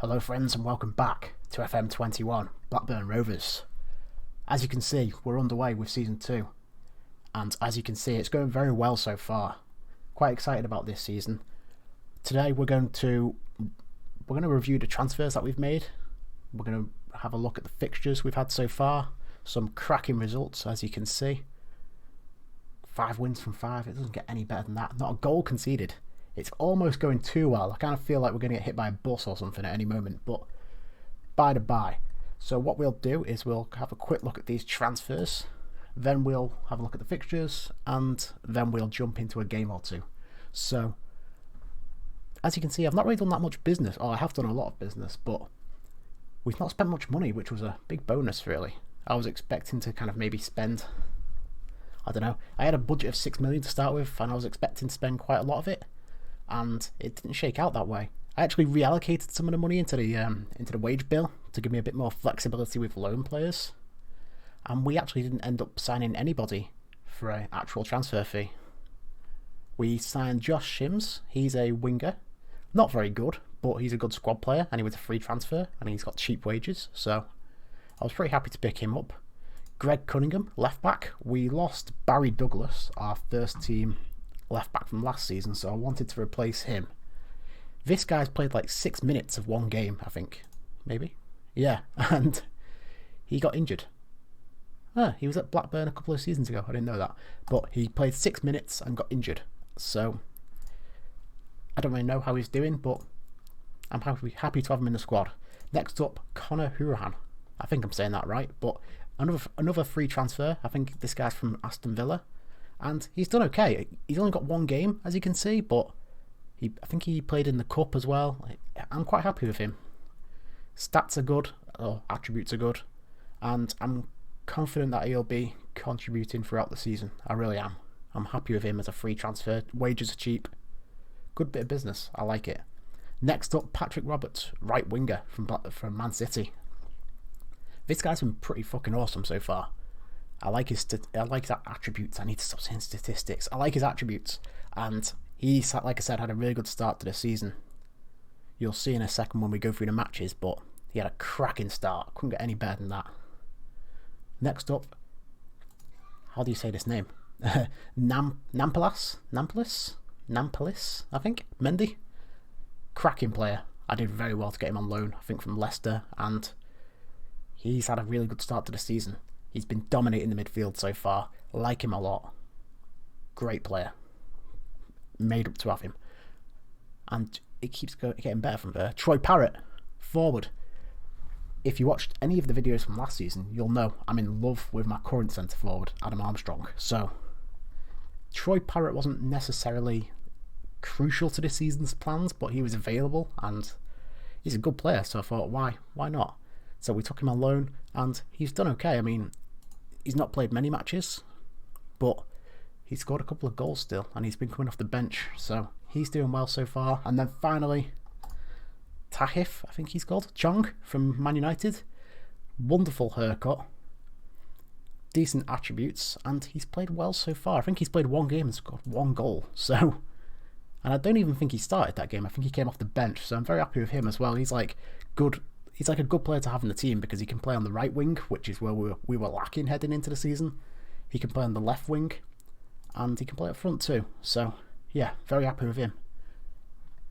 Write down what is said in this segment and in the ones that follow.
Hello friends and welcome back to FM21, Blackburn Rovers. As you can see, we're underway with Season 2, and as you can see, it's going very well so far. Quite excited about this season. Today we're going to review the transfers that we've made. We're going to have a look at the fixtures we've had so far. Some cracking results, as you can see. 5 wins from 5, it doesn't get any better than that. Not a goal conceded. It's almost going too well. I kind of feel like we're going to get hit by a bus or something at any moment, but by the by. So what we'll do is we'll have a quick look at these transfers, then we'll have a look at the fixtures, and then we'll jump into a game or two. So, as you can see, I've not really done that much business. Oh, I have done a lot of business, but we've not spent much money, which was a big bonus, really. I was expecting to kind of maybe spend, I don't know, I had a budget of 6 million to start with, and I was expecting to spend quite a lot of it. And it didn't shake out that way. I actually reallocated some of the money into the wage bill to give me a bit more flexibility with loan players, and we actually didn't end up signing anybody for an actual transfer fee. We signed Josh Shims. He's a winger, not very good, but he's a good squad player, and he was a free transfer, and he's got cheap wages, so I was pretty happy to pick him up. Greg Cunningham, left back. We lost Barry Douglas, our first team left back from last season, so I wanted to replace him. This guy's played like 6 minutes of one game, I think. Maybe? Yeah, and he got injured. He was at Blackburn a couple of seasons ago, I didn't know that. But he played 6 minutes and got injured. So, I don't really know how he's doing, but I'm happy to have him in the squad. Next up, Connor Hurahan. I think I'm saying that right, but another free transfer. I think this guy's from Aston Villa. And he's done okay. He's only got one game, as you can see, but I think he played in the Cup as well. I'm quite happy with him. Stats are good, or attributes are good, and I'm confident that he'll be contributing throughout the season. I really am. I'm happy with him as a free transfer. Wages are cheap. Good bit of business. I like it. Next up, Patrick Roberts, right winger from Man City. This guy's been pretty fucking awesome so far. I like his attributes. I need to stop saying statistics. I like his attributes, and he's, like I said, had a really good start to the season. You'll see in a second when we go through the matches, but he had a cracking start. Couldn't get any better than that. Next up, how do you say this name? Nampalis, I think. Mendy, cracking player. I did very well to get him on loan, I think from Leicester, and he's had a really good start to the season. He's been dominating the midfield so far. Like him a lot. Great player. Made up to have him. And it keeps getting better from there. Troy Parrott, forward. If you watched any of the videos from last season, you'll know I'm in love with my current centre forward, Adam Armstrong. So, Troy Parrott wasn't necessarily crucial to this season's plans, but he was available and he's a good player. So I thought, why not? So we took him on loan, and he's done okay. I mean, he's not played many matches, but he's scored a couple of goals still, and he's been coming off the bench, so he's doing well so far. And then finally, Tahith, I think he's called, Chong from Man United. Wonderful haircut, decent attributes, and he's played well so far. I think he's played one game and scored 1 goal, so... And I don't even think he started that game. I think he came off the bench, so I'm very happy with him as well. He's like a good player to have in the team because he can play on the right wing, which is where we were lacking heading into the season. He can play on the left wing, and he can play up front too. So, yeah, very happy with him.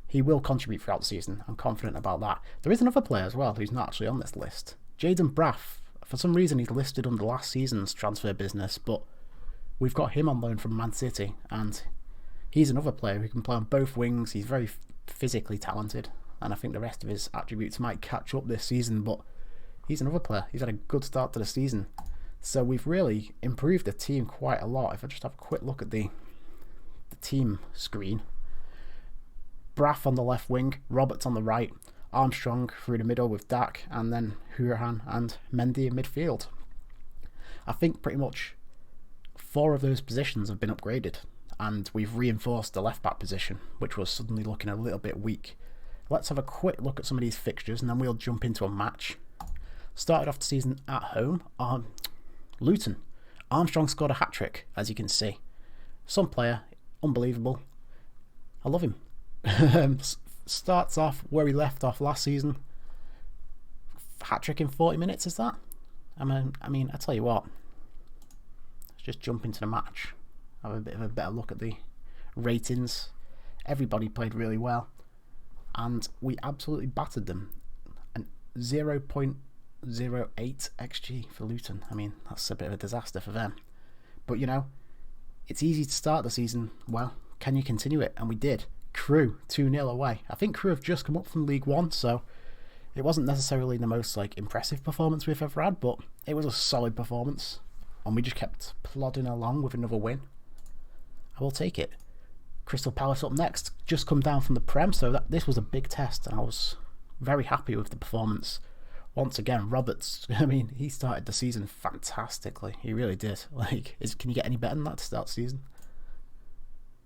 He will contribute throughout the season. I'm confident about that. There is another player as well who's not actually on this list. Jayden Braff. For some reason, he's listed under last season's transfer business, but we've got him on loan from Man City, and he's another player who can play on both wings. He's very physically talented, and I think the rest of his attributes might catch up this season, but he's another player. He's had a good start to the season. So we've really improved the team quite a lot. If I just have a quick look at the team screen. Braff on the left wing, Roberts on the right, Armstrong through the middle with Dak, and then Hurahan and Mendy in midfield. I think pretty much 4 of those positions have been upgraded, and we've reinforced the left back position, which was suddenly looking a little bit weak. Let's have a quick look at some of these fixtures, and then we'll jump into a match. Started off the season at home on Luton. Armstrong scored a hat-trick, as you can see. Some player, unbelievable. I love him. Starts off where he left off last season. hat-trick in 40 minutes, is that? I mean, I tell you what. Let's just jump into the match. Have a bit of a better look at the ratings. Everybody played really well. And we absolutely battered them. And 0.08 XG for Luton. I mean, that's a bit of a disaster for them. But, you know, it's easy to start the season well. Can you continue it? And we did. Crewe 2-0 away. I think Crewe have just come up from League One, so it wasn't necessarily the most impressive performance we've ever had, but it was a solid performance, and we just kept plodding along with another win. I will take it. Crystal Palace up next, just come down from the Prem, so this was a big test, and I was very happy with the performance. Once again, Roberts, I mean, he started the season fantastically. He really did. Can you get any better than that to start the season?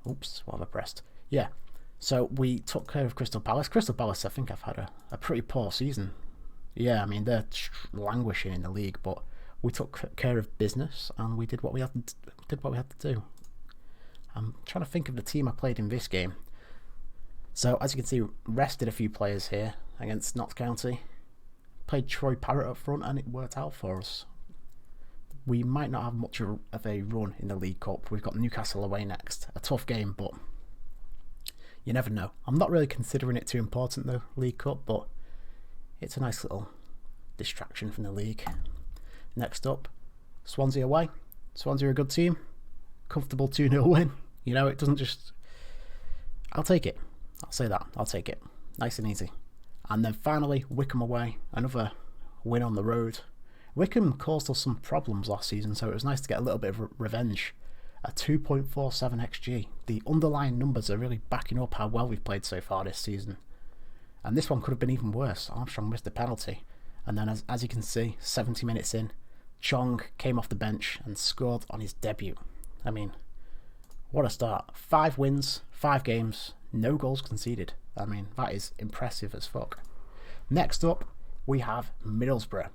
Oops, what have I pressed? Yeah. So we took care of Crystal Palace. Crystal Palace, I think, have had a pretty poor season. Yeah, I mean, they're languishing in the league, but we took care of business and we did what we had to do. I'm trying to think of the team I played in this game. So as you can see, rested a few players here against Notts County. Played Troy Parrott up front and it worked out for us. We might not have much of a run in the League Cup. We've got Newcastle away next. A tough game, but you never know. I'm not really considering it too important, though, League Cup, but it's a nice little distraction from the league. Next up, Swansea away. Swansea are a good team. Comfortable 2-0 win. You know, it doesn't just... I'll take it. I'll say that. I'll take it. Nice and easy. And then finally, Wycombe away. Another win on the road. Wycombe caused us some problems last season, so it was nice to get a little bit of revenge. A 2.47 XG. The underlying numbers are really backing up how well we've played so far this season. And this one could have been even worse. Armstrong missed a penalty. And then as you can see, 70 minutes in, Chong came off the bench and scored on his debut. I mean, what a start. 5 wins, 5 games, no goals conceded. I mean, that is impressive as fuck. Next up, we have Middlesbrough.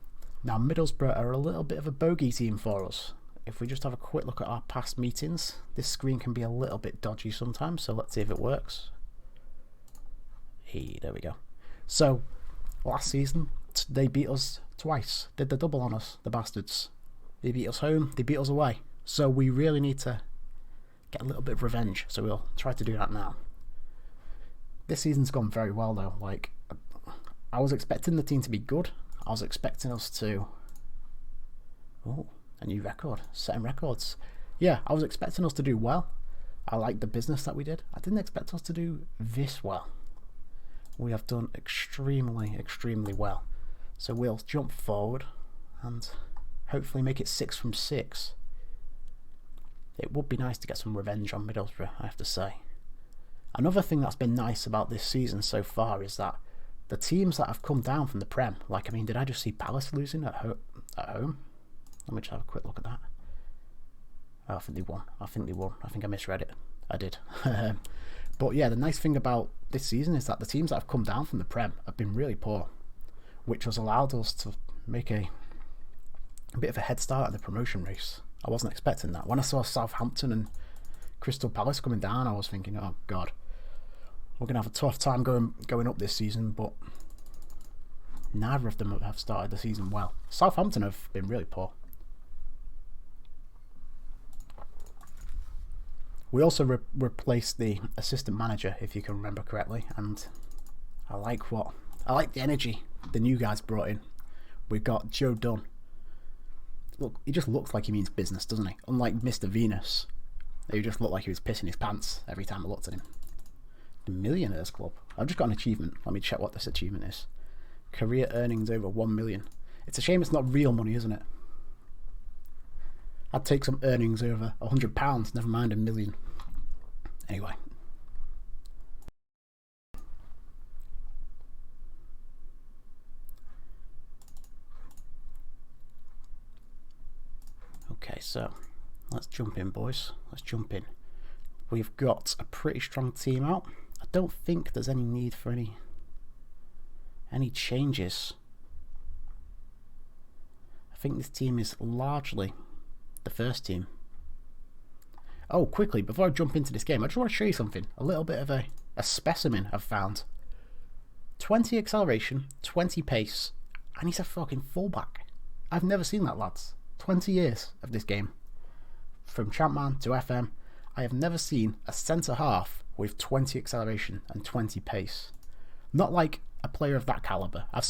Now, Middlesbrough are a little bit of a bogey team for us. If we just have a quick look at our past meetings, this screen can be a little bit dodgy sometimes, so let's see if it works. Hey, there we go. So, last season, they beat us twice. Did the double on us, the bastards. They beat us home, they beat us away. So we really need to get a little bit of revenge, so we'll try to do that now. This season's gone very well, though. I was expecting the team to be good. I was expecting us to... Oh, a new record. Setting records. Yeah, I was expecting us to do well. I liked the business that we did. I didn't expect us to do this well. We have done extremely, extremely well. So we'll jump forward and hopefully make it 6 from 6. It would be nice to get some revenge on Middlesbrough, I have to say. Another thing that's been nice about this season so far is that the teams that have come down from the Prem, did I just see Palace losing at home? Let me just have a quick look at that. Oh, I think they won. I think I misread it. I did. But yeah, the nice thing about this season is that the teams that have come down from the Prem have been really poor, which has allowed us to make a bit of a head start in the promotion race. I wasn't expecting that. When I saw Southampton and Crystal Palace coming down, I was thinking, oh God, we're going to have a tough time going up this season, but neither of them have started the season well. Southampton have been really poor. We also replaced the assistant manager, if you can remember correctly, and I like the energy the new guys brought in. We got Joe Dunn. Look, he just looks like he means business, doesn't he? Unlike Mr. Venus, he just looked like he was pissing his pants every time I looked at him. The Millionaires Club. I've just got an achievement. Let me check what this achievement is. Career earnings over 1 million. It's a shame it's not real money, isn't it? I'd take some earnings over £100, never mind a million. Anyway. Okay, so let's jump in, boys. Let's jump in. We've got a pretty strong team out. I don't think there's any need for any changes. I think this team is largely the first team. Oh, quickly, before I jump into this game, I just want to show you something. A little bit of a specimen I've found. 20 acceleration, 20 pace, and he's a fucking fullback. I've never seen that, lads. 20 years of this game. From Champman to FM, I have never seen a centre-half with 20 acceleration and 20 pace. Not like a player of that calibre. I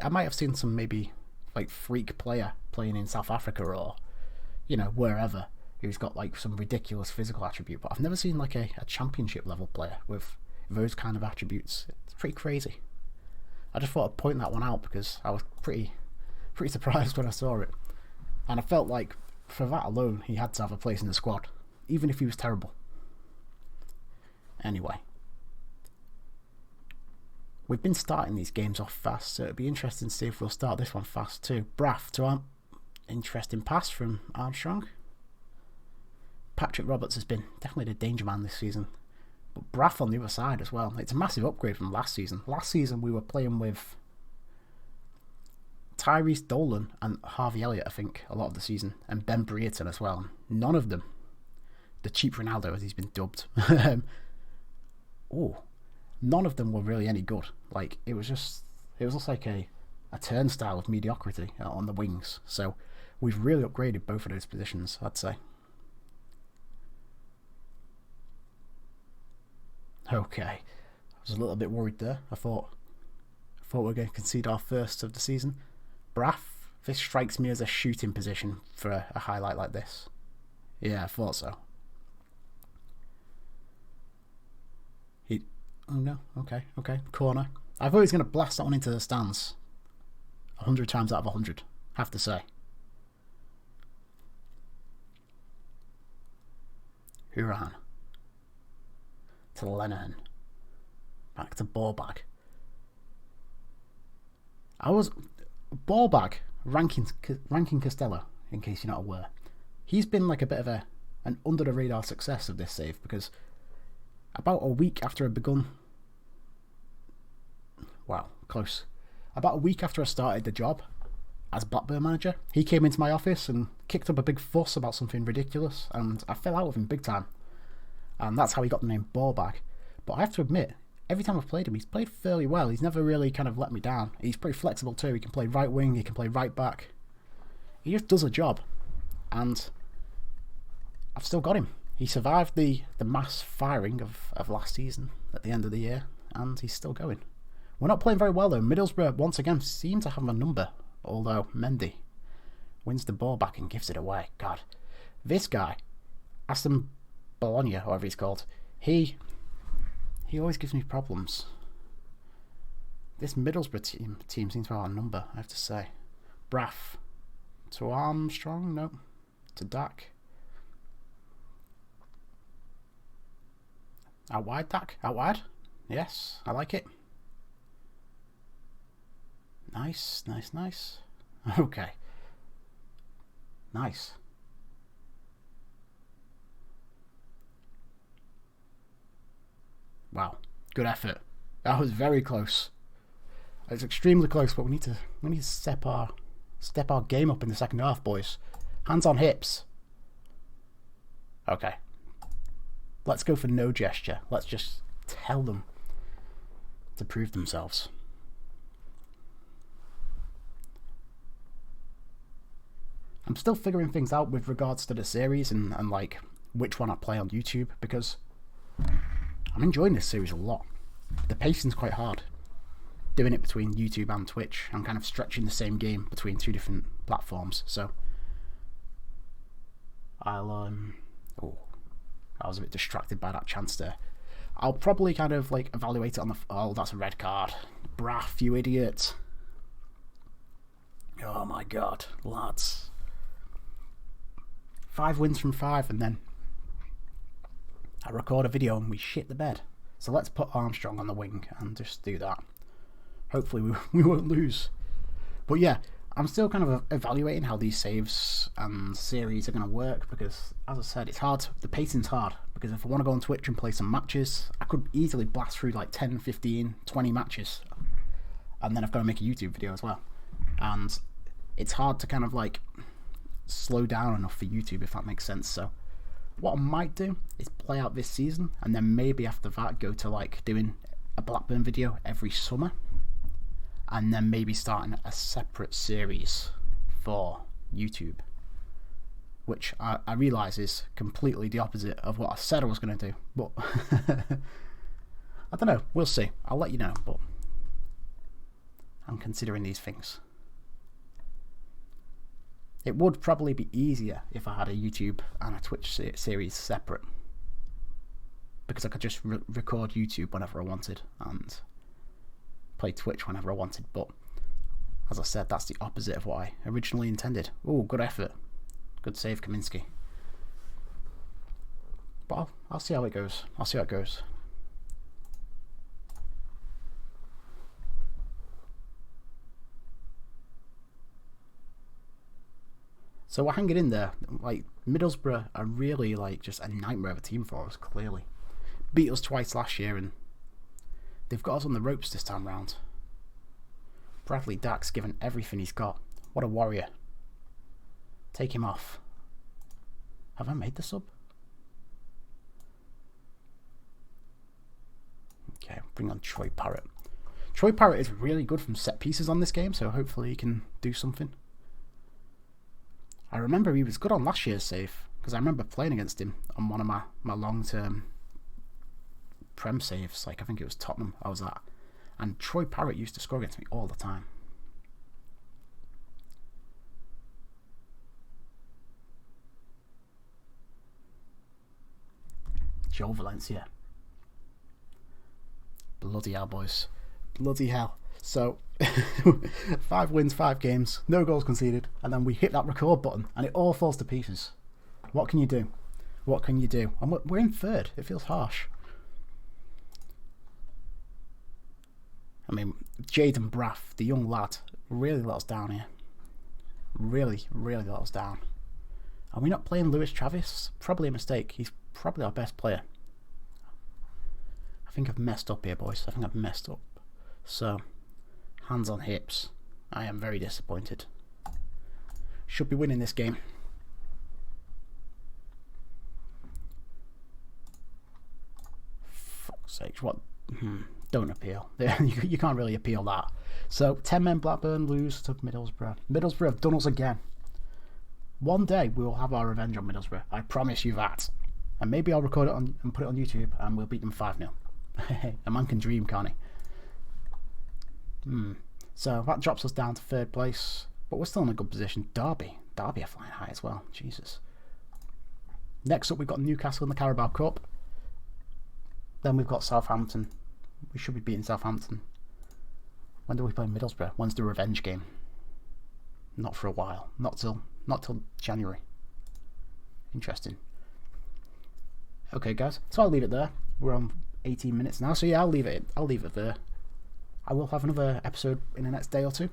might have seen some maybe like freak player playing in South Africa or, you know, wherever, who's got like some ridiculous physical attribute, but I've never seen like a championship level player with those kind of attributes. It's pretty crazy. I just thought I'd point that one out because I was pretty surprised when I saw it, and I felt like for that alone he had to have a place in the squad, even if he was terrible. Anyway, we've been starting these games off fast, so it'd be interesting to see if we'll start this one fast too. Braff to interesting pass from Armstrong. Patrick Roberts has been definitely the danger man this season, but Braff on the other side as well. It's a massive upgrade from last season. Last season we were playing with Tyrese Dolan and Harvey Elliott, I think, a lot of the season, and Ben Brereton as well. None of them, the cheap Ronaldo as he's been dubbed, none of them were really any good. Like, it was just like a turnstile of mediocrity on the wings. So we've really upgraded both of those positions, I'd say. Okay, I was a little bit worried there. I thought we were going to concede our first of the season. Braff, this strikes me as a shooting position for a highlight like this. Yeah, I thought so. Oh no, okay. Corner. I thought he was going to blast that one into the stands. 100 times out of 100, have to say. Huran. To Lenihan. Back to Ballbag. Ballbag ranking Costello, in case you're not aware. He's been like a bit of an under the radar success of this save, because about a week after I'd begun... Wow, close. About a week after I started the job as Blackburn manager, he came into my office and kicked up a big fuss about something ridiculous, and I fell out with him big time. And that's how he got the name Ballbag. But I have to admit, every time I've played him, he's played fairly well. He's never really kind of let me down. He's pretty flexible too. He can play right wing, he can play right back. He just does a job. And I've still got him. He survived the mass firing of last season at the end of the year, and he's still going. We're not playing very well though. Middlesbrough once again seem to have a number, although Mendy wins the ball back and gives it away. God, this guy, Aston Bologna, however he's called, he always gives me problems. This Middlesbrough team seems to have a number, I have to say. Braff to Armstrong, no, to Dak. Out wide, Dak, out wide. Yes, I like it. Nice. Okay. Nice. Wow, good effort. That was very close. It was extremely close, but we need to step our game up in the second half, boys. Hands on hips. Okay. Let's go for no gesture. Let's just tell them to prove themselves. I'm still figuring things out with regards to the series and like which one I play on YouTube, because I'm enjoying this series a lot. The pacing's quite hard. Doing it between YouTube and Twitch, I'm kind of stretching the same game between two different platforms, so I'll I was a bit distracted by that chance there. I'll probably kind of like evaluate it on the... Oh, that's a red card. Braff, you idiot. Oh my god, lads. 5 wins from 5, and then I record a video and we shit the bed. So let's put Armstrong on the wing and just do that. Hopefully we won't lose. But yeah, I'm still kind of evaluating how these saves and series are going to work, because as I said, it's hard. The pacing's hard, because if I want to go on Twitch and play some matches, I could easily blast through like 10, 15, 20 matches, and then I've got to make a YouTube video as well. And it's hard to kind of like slow down enough for YouTube, if that makes sense. So what I might do is play out this season, and then maybe after that go to like doing a Blackburn video every summer, and then maybe starting a separate series for YouTube, which I realise is completely the opposite of what I said I was going to do, but I don't know, we'll see, I'll let you know, but I'm considering these things. It would probably be easier if I had a YouTube and a Twitch series separate, because I could just record YouTube whenever I wanted and play Twitch whenever I wanted, but as I said, that's the opposite of what I originally intended. Oh, good effort. Good save, Kaminsky. But I'll see how it goes. I'll see how it goes. So we're hanging in there. Like, Middlesbrough are really like just a nightmare of a team for us, clearly. Beat us twice last year and they've got us on the ropes this time round. Bradley Dack's given everything he's got. What a warrior. Take him off. Have I made the sub? Okay, bring on Troy Parrott. Troy Parrott is really good from set pieces on this game, so hopefully he can do something. I remember he was good on last year's save, because I remember playing against him on one of my long-term Prem saves. Like, I think it was Tottenham I was at. And Troy Parrott used to score against me all the time. Joe Valencia. Bloody hell, boys. Bloody hell. So, 5 wins, 5 games, no goals conceded, and then we hit that record button and it all falls to pieces. What can you do? What can you do? And we're in 3rd. It feels harsh. I mean, Jaden Braff, the young lad, really let us down here. Really, really let us down. Are we not playing Lewis Travis? Probably a mistake. He's probably our best player. I think I've messed up here, boys. I think I've messed up. So, hands on hips. I am very disappointed. Should be winning this game. Fuck's sake, what? Don't appeal. You can't really appeal that. So, 10 men Blackburn lose to Middlesbrough. Middlesbrough have done us again. One day we will have our revenge on Middlesbrough. I promise you that. And maybe I'll record it and put it on YouTube and we'll beat them 5-0. A man can dream, can't he? So that drops us down to 3rd place. But we're still in a good position. Derby are flying high as well. Jesus. Next up we've got Newcastle in the Carabao Cup. Then we've got Southampton. We should be beating Southampton. When do we play Middlesbrough? When's the revenge game? Not for a while. Not till January. Interesting. Okay, guys. So I'll leave it there. We're on 18 minutes now. So yeah, I'll leave it there. I will have another episode in the next day or two.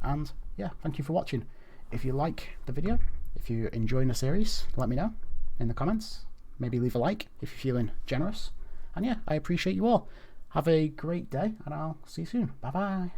And yeah, thank you for watching. If you like the video, if you're enjoying the series, let me know in the comments. Maybe leave a like if you're feeling generous. And yeah, I appreciate you all. Have a great day, and I'll see you soon. Bye bye.